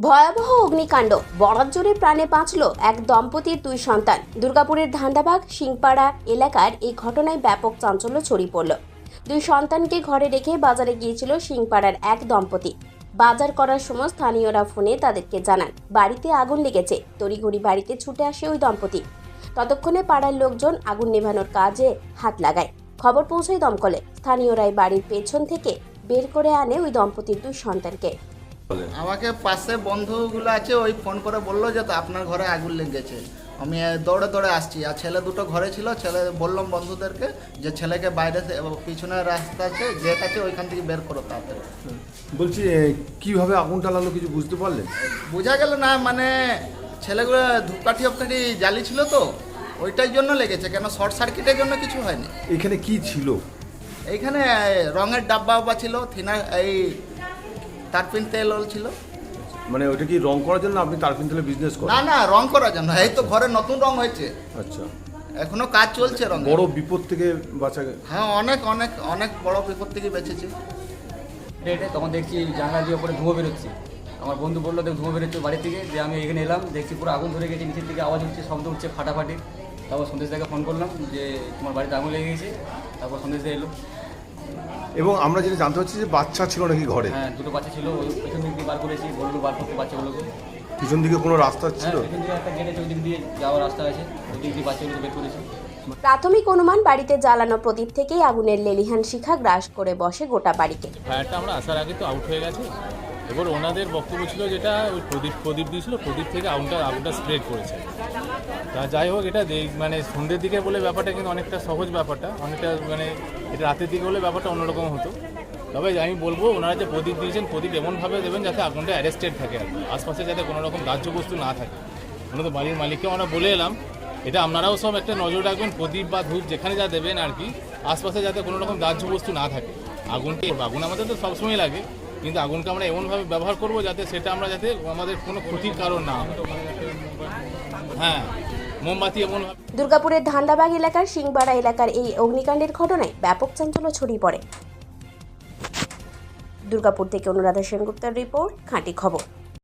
ভয়াবহ অগ্নিকাণ্ড, বরাতজোরে প্রাণে বাঁচল এক দম্পতির দুই সন্তান। দুর্গাপুরের ধান্দাবাগ সিংপাড়া এলাকার এই ঘটনায় ব্যাপক চাঞ্চল্য ছড়িয়ে পড়ল। দুই সন্তানকে ঘরে রেখে বাজারে গিয়েছিল সিংপাড়ার এক দম্পতি। বাজার করার সময় স্থানীয়রা ফোনে তাদেরকে জানান বাড়িতে আগুন লেগেছে। তড়িঘড়ি বাড়িতে ছুটে আসে ওই দম্পতি। ততক্ষণে পাড়ার লোকজন আগুন নেভানোর কাজে হাত লাগায়। খবর পৌঁছায় দমকলে। স্থানীয়রাই বাড়ির পেছন থেকে বের করে আনে ওই দম্পতির দুই সন্তানকে। আমাকে পাশে বন্ধুগুলো আছে, ওই ফোন করে বললো যে তো আপনার ঘরে আগুন লেগেছে। আমি দৌড়ে দৌড়ে আসছি, আর ছেলে দুটো ঘরে ছিল। ছেলে বললাম বন্ধুদেরকে যে ছেলেকে বাইরে পিছনের রাস্তা আছে, গেট আছে, ওইখান থেকে বের করো তাড়াতাড়ি। বলছি কিভাবে আগুনটা লাগলো কিছু বুঝতে পারলেন? বোঝা গেল না, মানে ছেলেগুলো ধূপকাঠি জ্বালিয়েছিল তো, ওইটার জন্য লেগেছে। কেন শর্ট সার্কিটের জন্য কিছু হয়নি। এখানে কি ছিল? এইখানে রঙের ডাব্বা ছিল, এই তারপিন তেল ছিল। মানে ওইটা কি রং করার জন্য আপনি তারপিন তেলে বিজনেস করেন? না, রং করার জন্য। এই তো ঘরে নতুন রং হয়েছে। আচ্ছা, এখনো কাজ চলছে রং। বড় বিপদ থেকে বাঁচা গেছে। হ্যাঁ, অনেক অনেক অনেক বড় বিপদ থেকে বেঁচেছি। তখন দেখছি জানলা দিয়ে ওপরে ধুঁয়ো বেরোচ্ছে। আমার বন্ধু বললো দেখ ধুঁয়ো বেরোচ্ছে বাড়ি থেকে। যে আমি এখানে এলাম, দেখছি পুরো আগুন ধরে গেছে, নিচের দিকে আওয়াজ হচ্ছে, শব্দ হচ্ছে ফাটাফাটি। তারপর সন্দেশদাকে ফোন করলাম যে তোমার বাড়িতে আগুন লেগে গেছে। তারপর সন্দেশদা এলো। এবং আমরা যেটা জানতে পারছি যে বাচ্চা ছিল নাকি ঘরে? হ্যাঁ, দুটো বাচ্চা ছিল। ওই পেছন দিক দিয়ে বার করেছি, বললো বার করতে বাচ্চাগুলোকে। পিছন দিকে কোনো রাস্তা ছিল? হ্যাঁ, পেছন দিকে একটা গেট আছে, ওই দিক দিয়ে যাওয়ার রাস্তা আছে, ওই দিক দিয়ে বাচ্চাগুলোকে বের করেছি। প্রাথমিক অনুমান বাড়িতে জ্বালানো প্রদীপ থেকেই আগুনের লেলিহান শিখা গ্রাস করে বসে গোটা বাড়িকে। ফায়ারটা আমরা আসার আগে তো আউট হয়ে গেছে। এবার ওনাদের বক্তব্য ছিল যেটা ওই প্রদীপ দিয়েছিল, প্রদীপ থেকে আগুনটা স্প্রেড করেছে। তা যাই হোক, এটা মানে সন্ধ্যের দিকে বলে ব্যাপারটা কিন্তু অনেকটা সহজ, ব্যাপারটা অনেকটা মানে এটা রাতের দিকে হলে ব্যাপারটা অন্যরকম হতো। তবে আমি বলবো ওনারা যে প্রদীপ দিয়েছেন, প্রদীপ এমনভাবে দেবেন যাতে আগুনটা অ্যারেস্টেড থাকে আর কি, আশপাশে যাতে কোনো রকম দাহ্য বস্তু না থাকে। ওনাদের বাড়ির মালিককে আমরা বলে এলাম, এটা আপনারাও সব একটা নজর রাখবেন, প্রদীপ বা ধূপ যেখানে যা দেবেন আর কি, আশপাশে যাতে কোনো রকম দাহ্য বস্তু না থাকে। আগুন আমাদের তো সবসময় লাগে, কিন্তু আগুনকে আমরা এমনভাবে ব্যবহার করব যাতে সেটা আমরা যাতে আমাদের কোনো ক্ষতির কারণ না হয়। হ্যাঁ, মোমবাতি এমন। দুর্গাপুরের ধান্দাবাগ এলাকার সিংপাড়া এলাকার এই অগ্নিকাণ্ডের ঘটনায় ব্যাপক চাঞ্চল্য ছড়িয়ে পড়ে। দুর্গাপুর থেকে অনুরাধা সেনগুপ্তের রিপোর্ট, খাঁটি খবর।